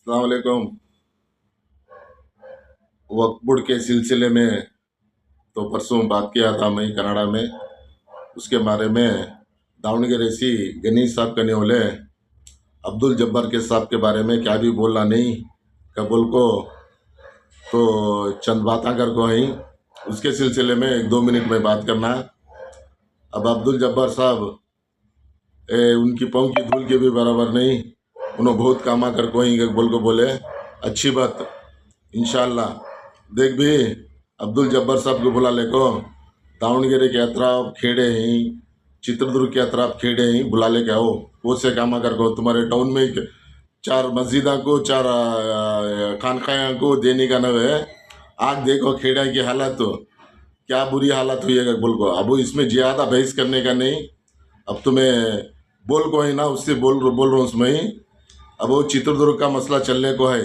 अस्सलाम वालेकुम। वक्फ बोर्ड के सिलसिले में तो परसों बात किया था मैं कनाडा में, उसके बारे में दावणगेरे सी गनीश साहब करने वाले अब्दुल जब्बार के साहब के बारे में क्या भी बोलना नहीं कबूल को तो चंद बातें कर को ही उसके सिलसिले में 1-2 मिनट में बात करना। अब अब्दुल जब्बार साहब उनकी पाँव की धूल के भी बराबर नहीं, उन्होंने बहुत कामा कर को ही बोल को बोले अच्छी बात इंशाल्लाह। देख भी अब्दुल जब्बार साहब को बुला ले को दावणगेरे के अतराफ खेड़े ही चित्रदुर्ग के अतराफ खेड़े ही बुला ले के आओ, वो से कामा कर को तुम्हारे टाउन में 4 मस्जिदा को 4 खानखाया को देने का नव है। आज देखो खेड़ा की हालत तो क्या बुरी हालत हुई है बोल को। अब इसमें ज़्यादा बहस करने का नहीं, अब तुम्हें बोल को है ना उससे बोल रहा हूँ उसमें ही। अब वो चित्रदुर्ग का मसला चलने को है,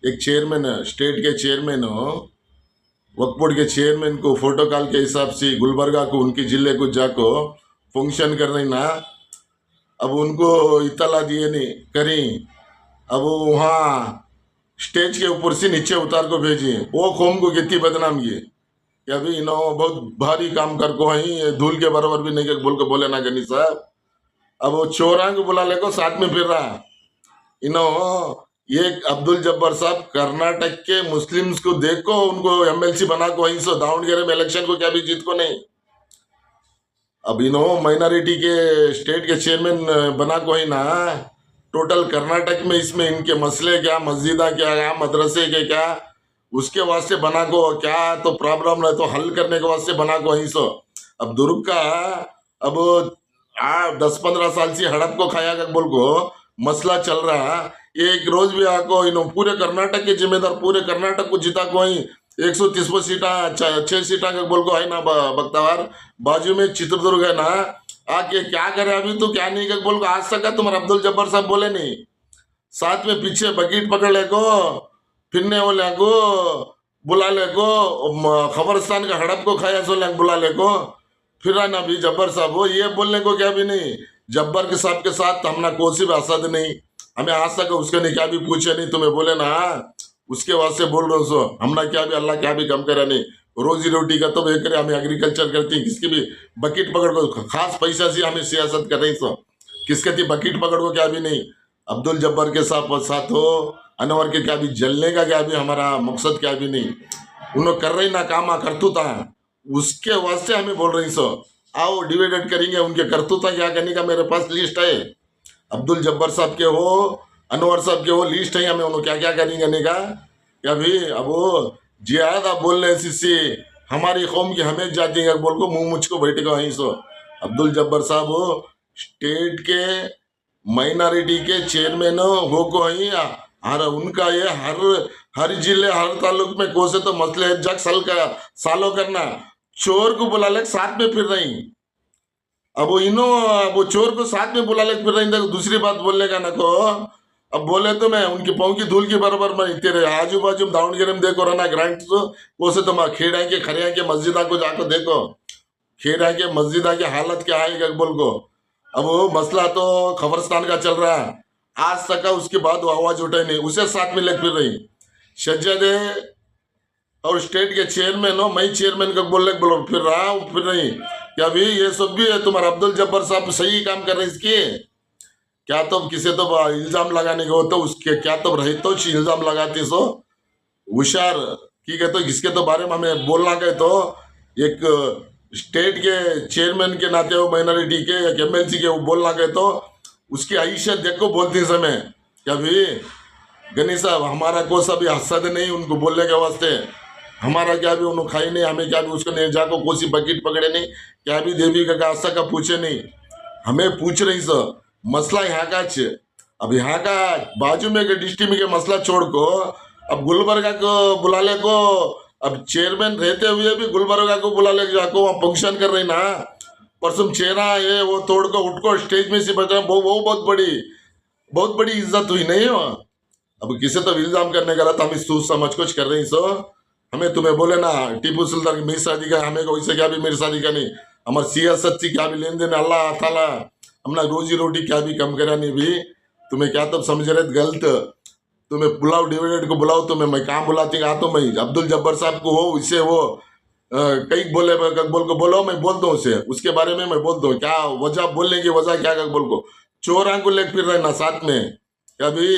एक चेयरमैन स्टेट के चेयरमैन वक्फ बोर्ड के चेयरमैन को फोटो कॉल के हिसाब से गुलबर्गा को उनके जिले को जाको फंक्शन कर रही ना, अब उनको इतला दिए नहीं करी, अब वो वहाँ स्टेज के ऊपर से नीचे उतार को भेजी, वो कौम को कितनी बदनाम की कि अभी इनो बहुत भारी काम कर को ही धूल के बराबर भी नहीं बोल को बोले ना गनी साहब। अब वो चोरा को बुला ले को साथ में फिर रहा इनो ये अब्दुल जब्बार साहब कर्नाटक के मुस्लिम्स को देखो उनको एमएलसी बना को वहीं सो दावणगेरे में इलेक्शन को क्या भी जीत को नहीं। अब इनो माइनॉरिटी के स्टेट के चेयरमैन बना को ही ना, टोटल कर्नाटक में इसमें इनके मसले क्या, मस्जिदा क्या मदरसे के क्या, उसके वास्ते बना को क्या तो प्रॉब्लम रहे तो हल करने के वास्ते बना को वहीं सो। अब दुर्ग का अब 10-15 साल से हड़प को खाया कर बोल को मसला चल रहा, एक रोज भी आको इनो पूरे कर्नाटक के जिम्मेदार पूरे कर्नाटक को जिता को ही 130 सीटा 6 सीटा का बोल को है ना बख्तावार बाजू में चित्रदुर्ग है ना, आके क्या करे अभी तो क्या नहीं कर बोल को आज तक तुम्हारा अब्दुल जब्बार साहब बोले नहीं। साथ में पीछे बकेट पकड़ ले को फिरने वाले को बुला ले को खबरस्तान का हड़प को खाया सो बुला ले को फिर ना भी जब्बार साहब हो ये बोलने को क्या भी नहीं। जब्बार के साहब के साथ हमने कोई भी असद नहीं, हमें आज तक उसके नहीं क्या भी पूछे नहीं, तुम्हें बोले ना उसके वास्ते बोल रहे हो सो हमने क्या भी अल्लाह क्या भी कम करे नहीं, रोजी रोटी का तो वे करे, हमें एग्रीकल्चर करती हैं किसकी भी बकेट पकड़ को खास पैसा से हमें सियासत कर रही सो किसके थी बकेट पकड़ को क्या भी नहीं। अब्दुल जब्बार के साथ हो अनवर के क्या भी जलने का क्या भी हमारा मकसद क्या भी नहीं, उन्होंने कर रही ना काम करतूता उसके वास्ते हमें बोल रही सो आओ डिवाइडेड करेंगे उनके करतूता क्या करने का मेरे पास लिस्ट है। अब्दुल जब्बार साहब के हो अनवर साहब के हो लिस्ट है, हमें उन्होंने क्या क्या करने का क्या भी। अब वो ज्यादा बोलने से हमारी कौम की हमें जाती है बोल को मुंह मुझको बैठेगा वहीं सो। अब्दुल जब्बार साहब हो स्टेट के माइनॉरिटी के चेयरमैन हो को ही हर उनका ये हर जिले हर तालुक में कोसे तो मसले जग सालों करना, चोर को बुला ले साथ में फिर रही, अब वो चोर को साथ में बुला ले फिर रही तो दूसरी बात बोलने का ना को। अब बोले तो मैं उनकी पाँव की धूल की बराबर मैं तेरे आजू बाजू दावणगेरे में देखो रहना ग्रांट वो से तो खेड़ा के खरिया के मस्जिदा को जाकर देखो, खेड़ा के मस्जिदा की हालत क्या है बोल को। अब वो मसला तो खबरस्तान का चल रहा है आज तक का, उसके बाद वो आवाज उठाई नहीं, उसे साथ में ले फिर रही शज्जादे और स्टेट के चेयरमैन हो मैं चेयरमैन का बोल फिर रहा हूँ फिर नहीं क्या भी ये सब भी है। तुम्हारा अब्दुल जब्बार साहब सही काम कर रहे हैं इसके क्या तो किसे तो इल्जाम लगाने का होता उसके क्या तो रहे तो इल्जाम लगाते सो होशियार की कहते इसके तो बारे में हमें बोलना कहे तो एक स्टेट के चेयरमैन के नाते हो माइनॉरिटी के एक एमएलसी के वो बोलना कहे तो उसकी हैसियत देखो बोलते समय क्या भी गनी साहब हमारा कोई सा भी हसद नहीं उनको बोलने के वास्ते, हमारा क्या भी उन्होंने खाई नहीं, हमें क्या भी उसको नहीं जाको कोसी बकेट पकड़े नहीं क्या भी देवी का आस्था का पूछे नहीं, हमें पूछ रही सर मसला यहाँ का अच्छे। अब यहाँ का बाजू में डिस्ट्रिक्ट में के मसला छोड़ को अब गुलबर्गा को बुला ले को, अब चेयरमैन रहते हुए भी गुलबर्गा को बुला ले जाको वहाँ फंक्शन कर रही ना, परसों चेहरा ये वो तोड़ को उठ को स्टेज में से बचा वो बहुत बड़ी इज्जत हुई नहीं हो। अब किसे तो इल्जाम करने का तो हम सोच समझ कुछ कर रही सो, हमें तुम्हें बोले ना टीपू सुल्तान की मेरी शादी का हमें वैसे क्या भी मेरी शादी का नहीं, हमारे सियासत से क्या भी लेन देन अल्लाह ताला हमने रोजी रोटी क्या भी कम करा नहीं भी, तुम्हें क्या तब समझ रहे गलत। तुम्हें बुलाओ, डिविडेंड को बुलाओ तुम्हें, मैं कहाँ बुलाती आता हूँ मैं, अब्दुल जब्बार साहब को हो, इससे वो कई बोले ककबोल को बोलो, मैं बोलता हूँ उससे, उसके बारे में मैं बोलता हूँ, क्या वजह बोलने की वजह क्या ककबोल को, चोरा को लेकर फिर रहे ना साथ में, कभी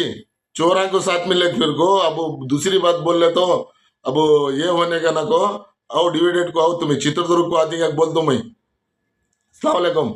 चोरा को साथ में लेकर फिर को, अब वो दूसरी बात बोल ले तो अब वो ये होने का ना को, आओ डिविडेंड को आओ, तुम्हें चित्रदुर्ग को आती है बोल दो मैं। अस्सलाम वालेकुम।